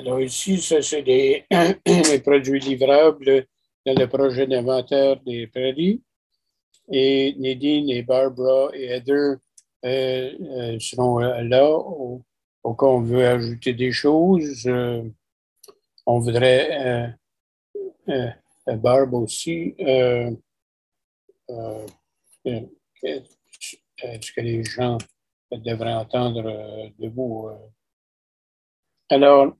Alors ici, ça, c'est des les produits livrables dans le projet d'inventaire des prairies. Et Nadine et Barbara et Heather seront là au cas où on veut ajouter des choses. On voudrait, Barb aussi, est-ce que les gens devraient entendre debout? Alors,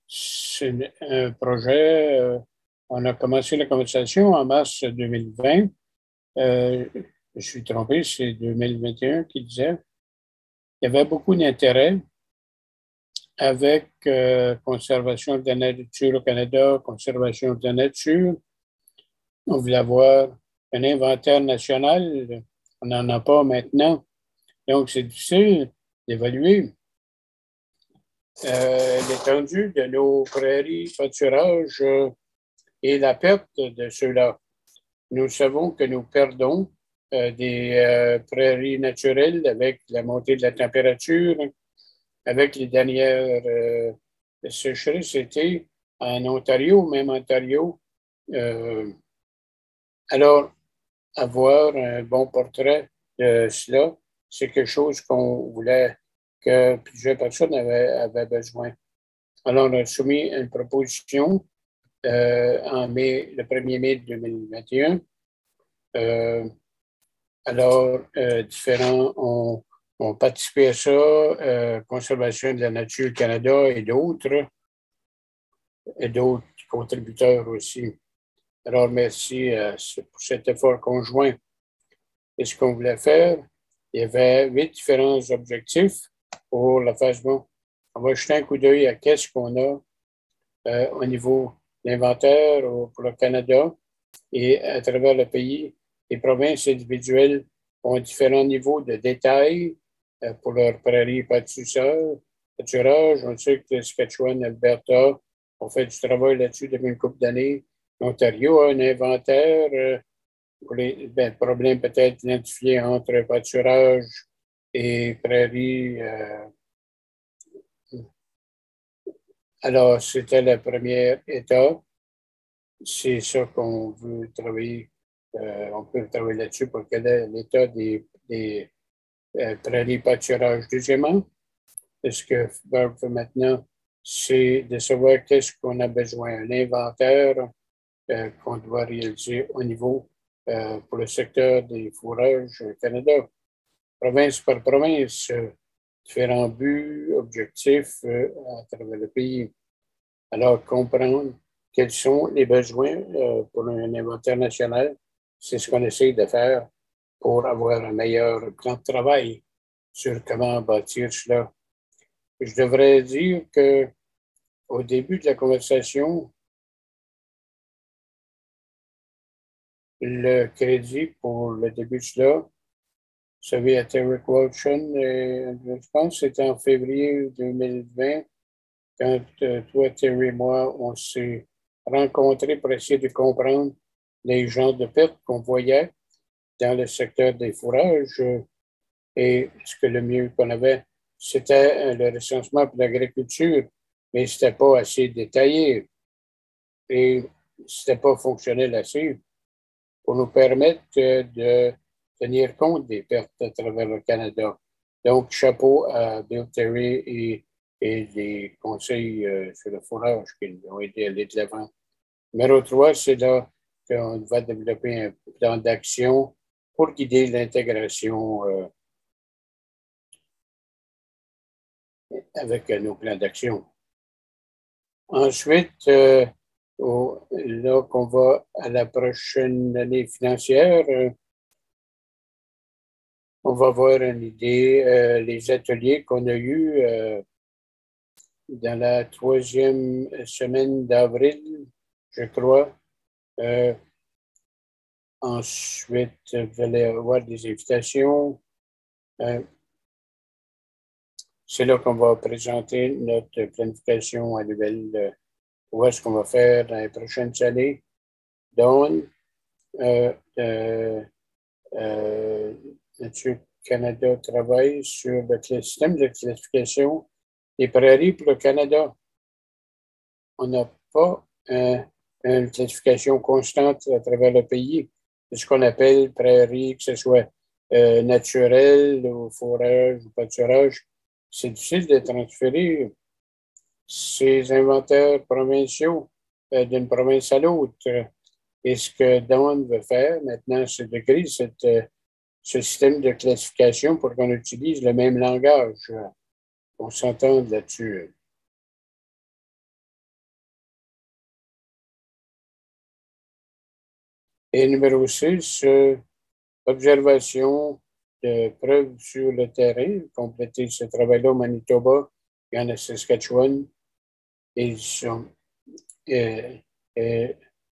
c'est un projet. On a commencé la conversation en mars 2020. Je suis trompé, c'est 2021 qui disait. Il y avait beaucoup d'intérêt avec Conservation de la nature au Canada, Conservation de la nature. On voulait avoir un inventaire national. On n'en a pas maintenant. Donc, c'est difficile d'évaluer l'étendue de nos prairies pâturages et la perte de ceux-là. Nous savons que nous perdons des prairies naturelles avec la montée de la température, avec les dernières sécheresses été en Ontario, même Ontario. Alors, avoir un bon portrait de cela, c'est quelque chose qu'on voulait que plusieurs personnes avaient besoin. Alors, on a soumis une proposition en mai, le 1er mai 2021. Différents ont participé à ça, Conservation de la nature Canada et d'autres contributeurs aussi. Alors, merci pour cet effort conjoint. Et ce qu'on voulait faire, il y avait 8 différents objectifs pour la phase 1. On va jeter un coup d'œil à qu'est-ce qu'on a au niveau de l'inventaire pour le Canada et à travers le pays. Les provinces individuelles ont différents niveaux de détail pour leurs prairies pâturage. On sait que Saskatchewan, Alberta ont fait du travail là-dessus depuis une couple d'années. L'Ontario a un inventaire pour les problèmes peut-être identifiés entre pâturage et prairies. Alors, c'était la première étape. C'est ça qu'on veut travailler. On peut travailler là-dessus pour quel est l'état des prairies pâturage. Deuxièmement, ce que Barb fait maintenant, c'est de savoir qu'est-ce qu'on a besoin. Un inventaire qu'on doit réaliser au niveau pour le secteur des fourrages au Canada. Province par province, différents buts, objectifs à travers le pays. Alors, comprendre quels sont les besoins pour un inventaire national, c'est ce qu'on essaie de faire pour avoir un meilleur plan de travail sur comment bâtir cela. Je devrais dire qu'au début de la conversation, le crédit pour le début de cela, vous savez, à Terry Quotchen, je pense que c'était en février 2020, quand toi, Terry et moi, on s'est rencontrés pour essayer de comprendre les genres de pertes qu'on voyait dans le secteur des fourrages. Et ce que le mieux qu'on avait, c'était le recensement pour l'agriculture, mais ce n'était pas assez détaillé et ce n'était pas fonctionnel assez pour nous permettre de tenir compte des pertes à travers le Canada. Donc, chapeau à Bill Terry et les conseils sur le fourrage qui ont aidé à aller de l'avant. Numéro 3, c'est là qu'on va développer un plan d'action pour guider l'intégration avec nos plans d'action. Ensuite, là qu'on va à la prochaine année financière, on va voir une idée, les ateliers qu'on a eus dans la 3e semaine d'avril, je crois. Ensuite, vous allez avoir des invitations. C'est là qu'on va présenter notre planification annuelle. Où est-ce qu'on va faire dans les prochaines années. Donc, Nature Canada travaille sur le système de classification les prairies pour le Canada. On n'a pas une classification constante à travers le pays. C'est ce qu'on appelle prairies, que ce soit naturel ou forage ou pâturage. C'est difficile de transférer ces inventaires provinciaux d'une province à l'autre. Et ce que Dawn veut faire maintenant, c'est de créer ce système de classification pour qu'on utilise le même langage. On s'entend là-dessus. Et numéro 6, observation de preuves sur le terrain. Compléter ce travail-là au Manitoba et en Saskatchewan. Et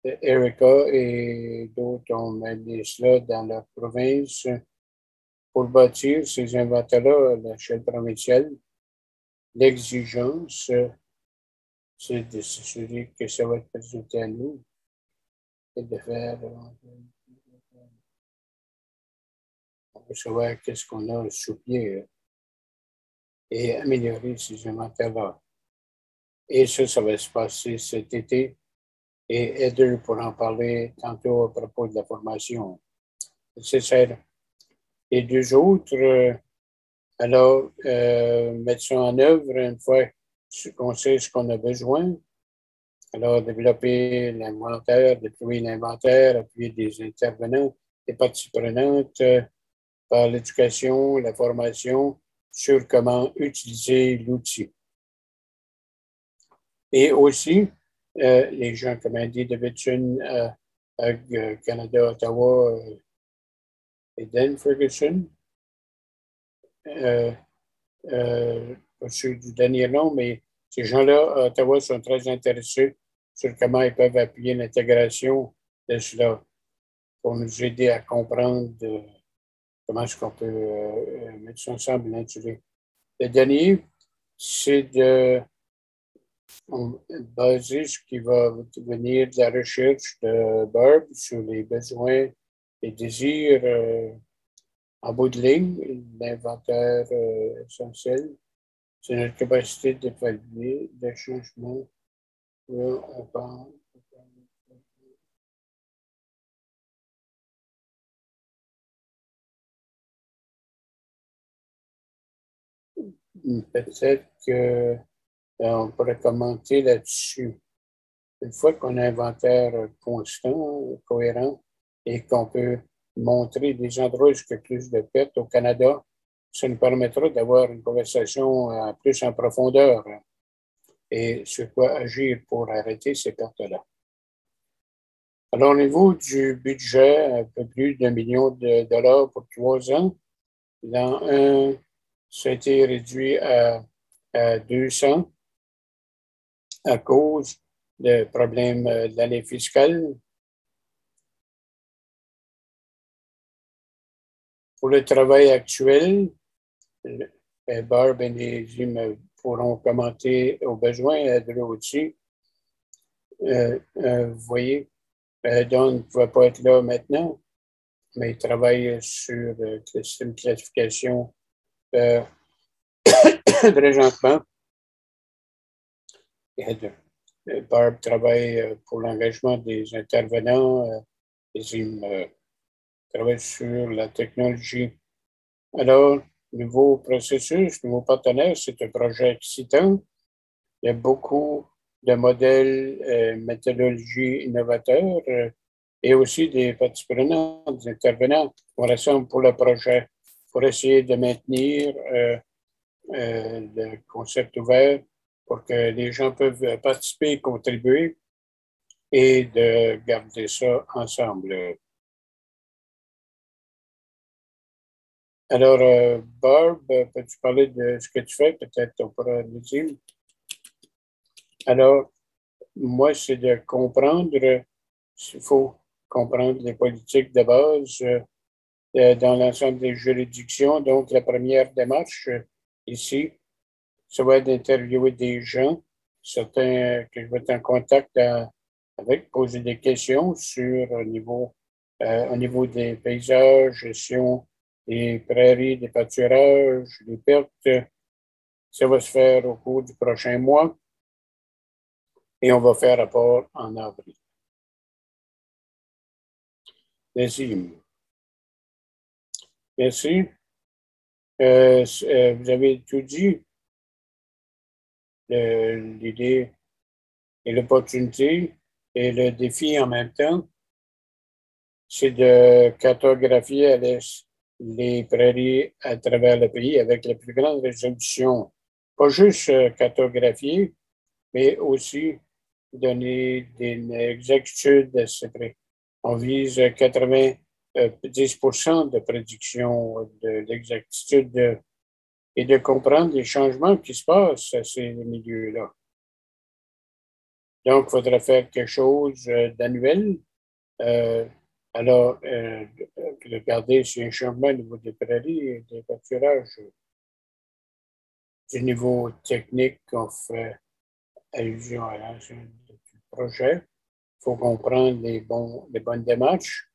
Erica et d'autres ont mené cela dans leur province pour bâtir ces inventaires-là à l'échelle provinciale. L'exigence, c'est de s'assurer que ça va être présenté à nous et de faire. On veut savoir qu'est-ce qu'on a sous pied et améliorer ces inventaires-là. Et ça va se passer cet été. Et Heather pourra en parler tantôt à propos de la formation nécessaire. Les deux autres, alors, mettre ça en œuvre une fois qu'on sait ce qu'on a besoin. Alors, développer l'inventaire, déployer l'inventaire, appuyer des intervenants, des parties prenantes par l'éducation, la formation sur comment utiliser l'outil. Et aussi, les gens comme Andy Davidson à Canada, Ottawa et Dan Ferguson, pas sûr du dernier nom, mais ces gens-là à Ottawa sont très intéressés sur comment ils peuvent appuyer l'intégration de cela pour nous aider à comprendre comment est-ce qu'on peut mettre ça ensemble et l'intégrer. Le dernier, c'est de baser ce qui va venir de la recherche de Barb sur les besoins et désirs en bout de ligne, l'inventaire essentiel. C'est notre capacité d'évaluer les changements. On pense. Peut-être qu'on pourrait commenter là-dessus. Une fois qu'on a un inventaire constant, cohérent, et qu'on peut montrer des endroits où il y a plus de pertes au Canada, ça nous permettra d'avoir une conversation plus en profondeur et sur quoi agir pour arrêter ces pertes-là. Alors, au niveau du budget, un peu plus d'1 million de dollars pour 3 ans. Dans un, ça a été réduit à 200 à cause de problèmes de l'année fiscale. Pour le travail actuel, Barb et Nézim pourront commenter aux besoins de l'outil. Vous voyez, Don ne pouvait pas être là maintenant, mais il travaille sur le système de classification présentement. Barb travaille pour l'engagement des intervenants. Nézim travaille sur la technologie. Alors, nouveau processus, nouveau partenaire, c'est un projet excitant. Il y a beaucoup de modèles, méthodologies innovateurs et aussi des parties prenantes, des intervenants. On rassemble pour le projet pour essayer de maintenir le concept ouvert pour que les gens peuvent participer, contribuer et de garder ça ensemble. Alors, Barb, peux-tu parler de ce que tu fais? Peut-être on pourra le dire. Alors, moi, c'est de comprendre, il faut comprendre les politiques de base dans l'ensemble des juridictions. Donc, la première démarche ici, ça va être d'interviewer des gens, certains que je vais être en contact avec, poser des questions sur au niveau des paysages, gestion des prairies, des pâturages, des pertes, Ça va se faire au cours du prochain mois et on va faire rapport en avril. Merci. Merci. Vous avez tout dit, l'idée et l'opportunité et le défi en même temps, c'est de cartographier les prairies à travers le pays avec la plus grande résolution. Pas juste cartographier, mais aussi donner une exactitude assez près. On vise 90% de prédiction d'exactitude et de comprendre les changements qui se passent à ces milieux-là. Donc, il faudrait faire quelque chose d'annuel. Alors, regarder s'il y a un changement au niveau des prairies et des pâturages. Du niveau technique qu'on fait allusion à l'ensemble du projet, il faut comprendre les bonnes démarches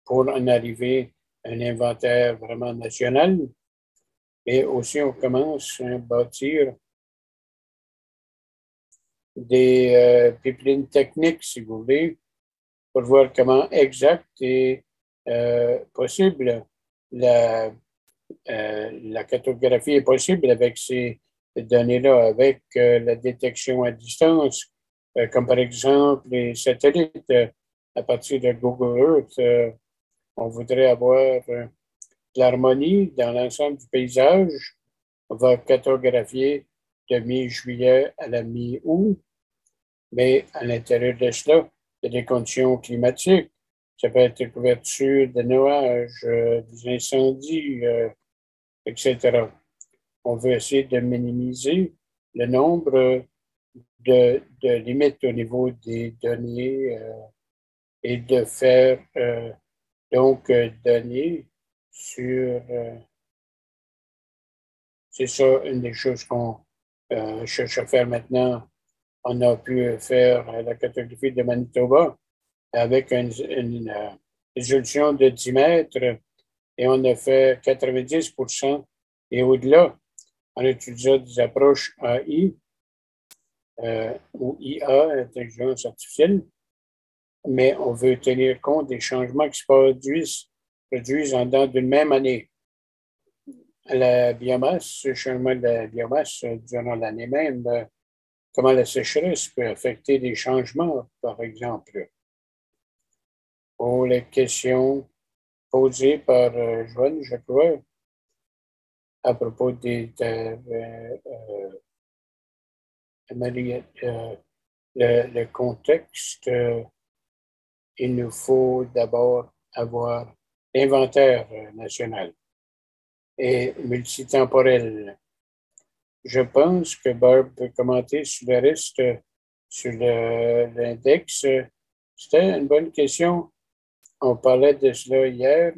pour en arriver à un inventaire vraiment national. Et aussi, on commence à bâtir des pipelines techniques, si vous voulez, pour voir comment exact est possible la cartographie est possible avec ces données-là, avec la détection à distance, comme par exemple les satellites à partir de Google Earth. On voudrait avoir de l'harmonie dans l'ensemble du paysage. On va cartographier de mi-juillet à la mi-août, mais à l'intérieur de cela, il y a des conditions climatiques. Ça peut être couverture de nuages, des incendies, etc. On veut essayer de minimiser le nombre de limites au niveau des données et de faire donc données sur... c'est ça une des choses qu'on cherche à faire maintenant. On a pu faire la cartographie de Manitoba avec une résolution de 10 mètres et on a fait 90% et au-delà. On utilise des approches AI ou IA, intelligence artificielle, mais on veut tenir compte des changements qui se produisent en dedans d'une même année. La biomasse, le changement de la biomasse durant l'année même, comment la sécheresse peut affecter des changements, par exemple. Pour les questions posées par Joanne, je crois, à propos le contexte, il nous faut d'abord avoir l'inventaire national et multitemporel. Je pense que Barb peut commenter sur le reste, sur l'index. C'était une bonne question. On parlait de cela hier.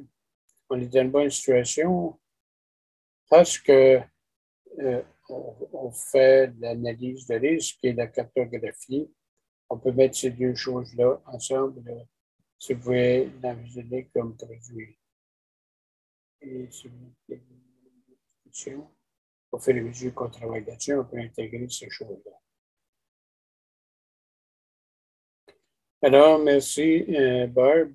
On est dans une bonne situation parce que on fait l'analyse de risque et la cartographie. On peut mettre ces deux choses-là ensemble, si vous pouvez l'envisager comme produit. Et si vous avez une discussion, pour faire les mesures qu'on travaille là-dessus, on peut intégrer ces choses-là. Alors, merci, Barb.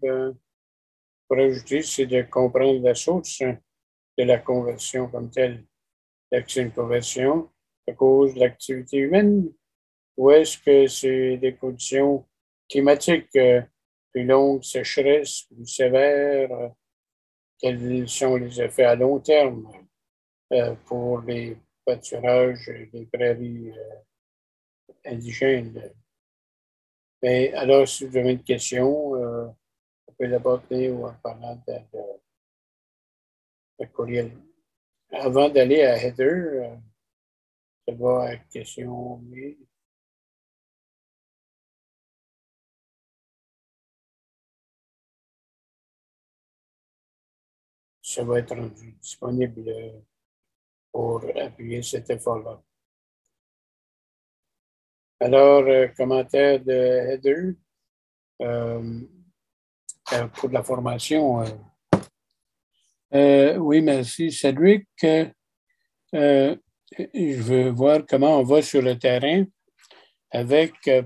Pour ajouter, c'est de comprendre la source de la conversion comme telle. Est-ce que c'est une conversion à cause de l'activité humaine ou est-ce que c'est des conditions climatiques plus longues, sécheresses, plus sévères? Quels sont les effets à long terme pour les pâturages et les prairies indigènes? Mais alors, si vous avez une question, on peut l'aborder ou en parlant de courriel. Avant d'aller à Heather, ça va à question, mais ça va être rendu disponible pour appuyer cet effort-là. Alors, commentaire de Heather pour la formation. Oui, merci, Cédric. je veux voir comment on va sur le terrain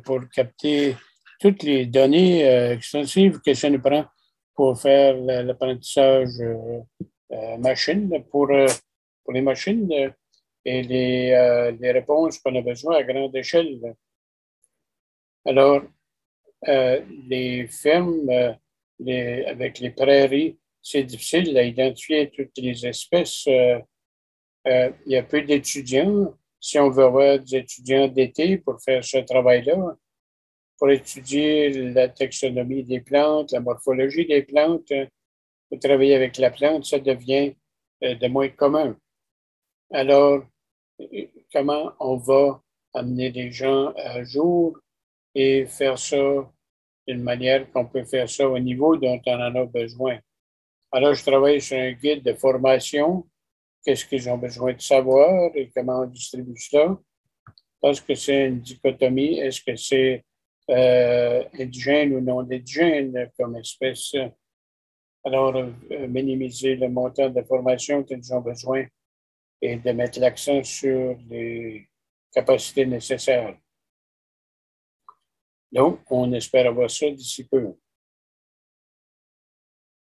pour capter toutes les données extensives que ça nous prend pour faire l'apprentissage machine pour les machines et les réponses qu'on a besoin à grande échelle. Alors, les fermes avec les prairies, c'est difficile d'identifier toutes les espèces. Il y a peu d'étudiants. Si on veut avoir des étudiants d'été pour faire ce travail-là, pour étudier la taxonomie des plantes, la morphologie des plantes, pour travailler avec la plante, ça devient de moins commun. Alors, comment on va amener les gens à jour et faire ça d'une manière qu'on peut faire ça au niveau dont on en a besoin? Alors, je travaille sur un guide de formation. Qu'est-ce qu'ils ont besoin de savoir et comment on distribue cela? Parce que c'est une dichotomie. Est-ce que c'est indigène ou non indigène comme espèce? Alors, minimiser le montant de formation qu'ils ont besoin et de mettre l'accent sur les capacités nécessaires. Donc, on espère avoir ça d'ici peu.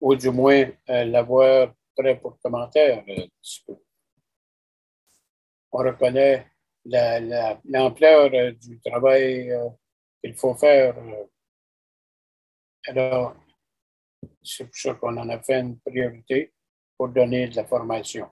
Ou du moins, l'avoir prêt pour commentaire d'ici peu. On reconnaît l'ampleur du travail qu'il faut faire. Alors, c'est pour ça qu'on en a fait une priorité pour donner de la formation.